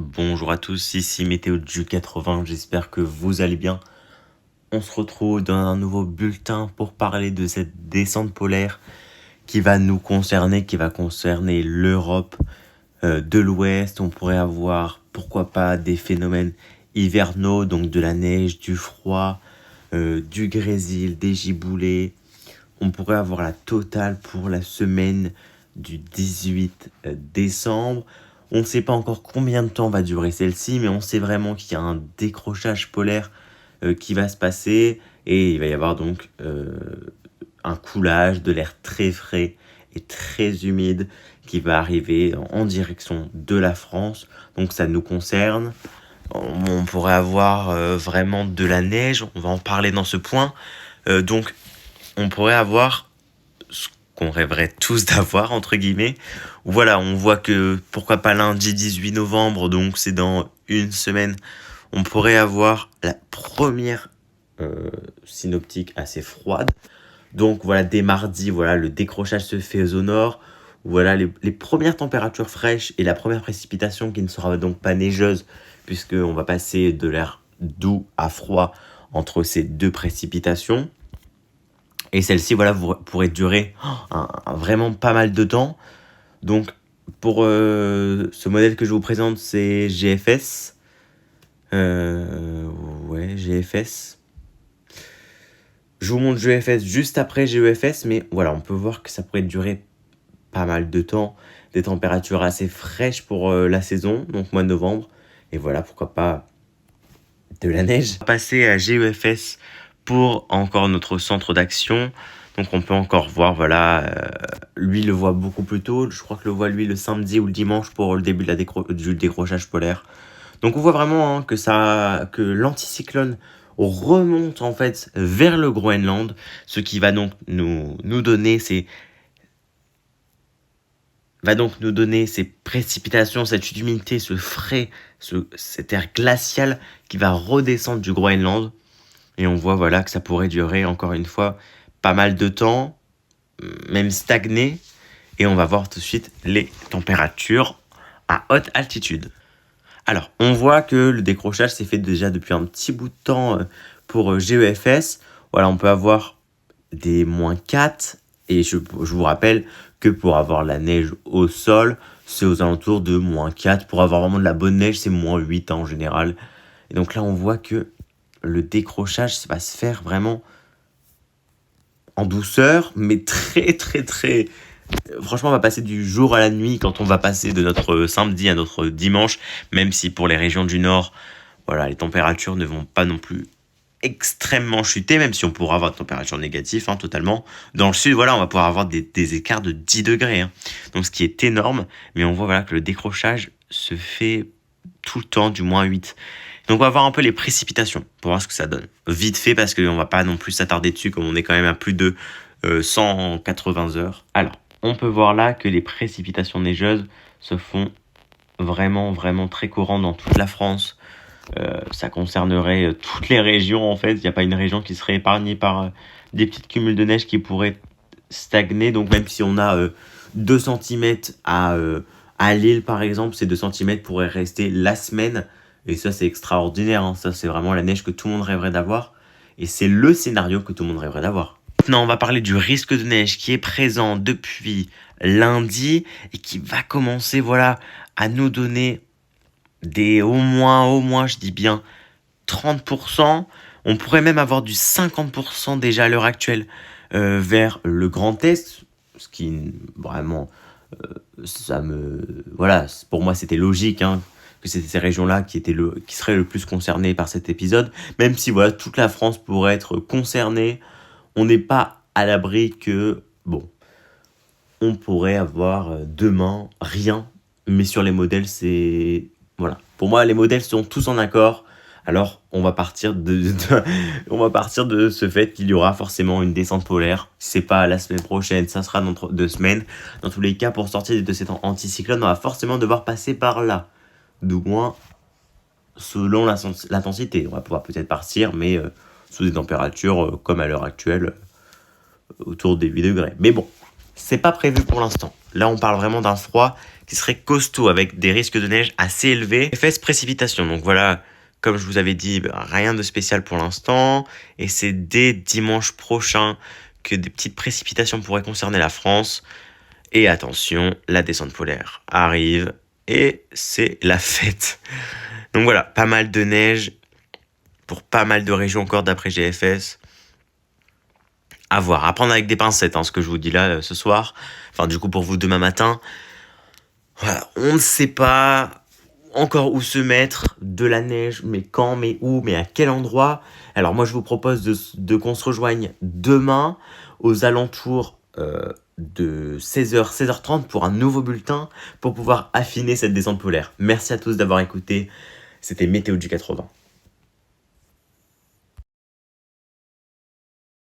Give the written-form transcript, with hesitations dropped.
Bonjour à tous, ici Météo du 80, j'espère que vous allez bien. On se retrouve dans un nouveau bulletin pour parler de cette descente polaire qui va nous concerner, qui va concerner l'Europe de l'Ouest. On pourrait avoir, pourquoi pas, des phénomènes hivernaux, donc de la neige, du froid, du grésil, des giboulées. On pourrait avoir la totale pour la semaine du 18 décembre. On ne sait pas encore combien de temps va durer celle-ci, mais on sait vraiment qu'il y a un décrochage polaire qui va se passer et il va y avoir donc un coulage de l'air très frais et très humide qui va arriver en direction de la France. Donc ça nous concerne. On pourrait avoir vraiment de la neige, on va en parler dans ce point. Donc on pourrait avoir ce qu'on rêverait tous d'avoir, entre guillemets. Voilà, on voit que, pourquoi pas lundi 18 novembre, donc c'est dans une semaine, on pourrait avoir la première synoptique assez froide. Donc voilà, dès mardi, voilà, le décrochage se fait au nord. Voilà les premières températures fraîches et la première précipitation qui ne sera donc pas neigeuse, puisqu'on va passer de l'air doux à froid entre ces deux précipitations. Et celle-ci, voilà, pourrait durer vraiment pas mal de temps. Donc, pour ce modèle que je vous présente, c'est GFS. Ouais, GFS. Je vous montre GFS juste après GEFS, mais voilà, on peut voir que ça pourrait durer pas mal de temps. Des températures assez fraîches pour la saison, donc mois de novembre. Et voilà, pourquoi pas de la neige. On va passer à GEFS pour encore notre centre d'action. Donc on peut encore voir, voilà, lui le voit beaucoup plus tôt. Je crois que le voit lui le samedi ou le dimanche pour le début de du décrochage polaire. Donc on voit vraiment hein, que l'anticyclone remonte en fait vers le Groenland, ce qui va donc nous donner ces précipitations, cette humidité, ce frais, cet air glacial qui va redescendre du Groenland. Et on voit voilà, que ça pourrait durer, encore une fois, pas mal de temps, même stagner. Et on va voir tout de suite les températures à haute altitude. Alors, on voit que le décrochage s'est fait déjà depuis un petit bout de temps pour GEFS. Voilà, on peut avoir des -4. Et je vous rappelle que pour avoir la neige au sol, c'est aux alentours de -4. Pour avoir vraiment de la bonne neige, c'est -8 en général. Et donc là, on voit que le décrochage va se faire vraiment en douceur, mais très, très, très... Franchement, on va passer du jour à la nuit quand on va passer de notre samedi à notre dimanche, même si pour les régions du nord, voilà, les températures ne vont pas non plus extrêmement chuter, même si on pourra avoir des températures négatives, hein, totalement. Dans le sud, voilà, on va pouvoir avoir des écarts de 10 degrés, hein. Donc ce qui est énorme, mais on voit voilà, que le décrochage se fait tout le temps du -8. Donc on va voir un peu les précipitations pour voir ce que ça donne. Vite fait parce qu'on va pas non plus s'attarder dessus comme on est quand même à plus de 180 heures. Alors, on peut voir là que les précipitations neigeuses se font vraiment, vraiment très courantes dans toute la France. Ça concernerait toutes les régions en fait. Il n'y a pas une région qui serait épargnée par des petites cumuls de neige qui pourraient stagner. Donc même si on a 2 cm à Lille par exemple, ces 2 cm pourraient rester la semaine. Et ça c'est extraordinaire, hein. Ça c'est vraiment la neige que tout le monde rêverait d'avoir. Et c'est le scénario que tout le monde rêverait d'avoir. Maintenant on va parler du risque de neige qui est présent depuis lundi et qui va commencer voilà, à nous donner des au moins, je dis bien 30%. On pourrait même avoir du 50% déjà à l'heure actuelle vers le Grand Est, ce qui vraiment, voilà, pour moi c'était logique, hein, que c'était ces régions-là qui seraient le plus concernées par cet épisode, même si voilà, toute la France pourrait être concernée. On n'est pas à l'abri que, bon, on pourrait avoir demain rien, mais sur les modèles, c'est... Voilà. Pour moi, les modèles sont tous en accord. Alors, on va partir on va partir de ce fait qu'il y aura forcément une descente polaire. Si c'est pas la semaine prochaine, ça sera dans 2 semaines. Dans tous les cas, pour sortir de cet anticyclone, on va forcément devoir passer par là. Du moins, selon l'intensité. On va pouvoir peut-être partir, mais sous des températures comme à l'heure actuelle, autour des 8 degrés. Mais bon, c'est pas prévu pour l'instant. Là, on parle vraiment d'un froid qui serait costaud avec des risques de neige assez élevés. Effets précipitation. Donc voilà, comme je vous avais dit, rien de spécial pour l'instant. Et c'est dès dimanche prochain que des petites précipitations pourraient concerner la France. Et attention, la descente polaire arrive et c'est la fête. Donc voilà, pas mal de neige pour pas mal de régions encore d'après GFS. À voir, à prendre avec des pincettes, ce que je vous dis là ce soir. Enfin, du coup, pour vous demain matin. Voilà, on ne sait pas encore où se mettre de la neige, mais quand, mais où, mais à quel endroit. Alors moi, je vous propose de qu'on se rejoigne demain aux alentours de 16h, 16h30 pour un nouveau bulletin pour pouvoir affiner cette descente polaire. Merci à tous d'avoir écouté. C'était Météo du 80.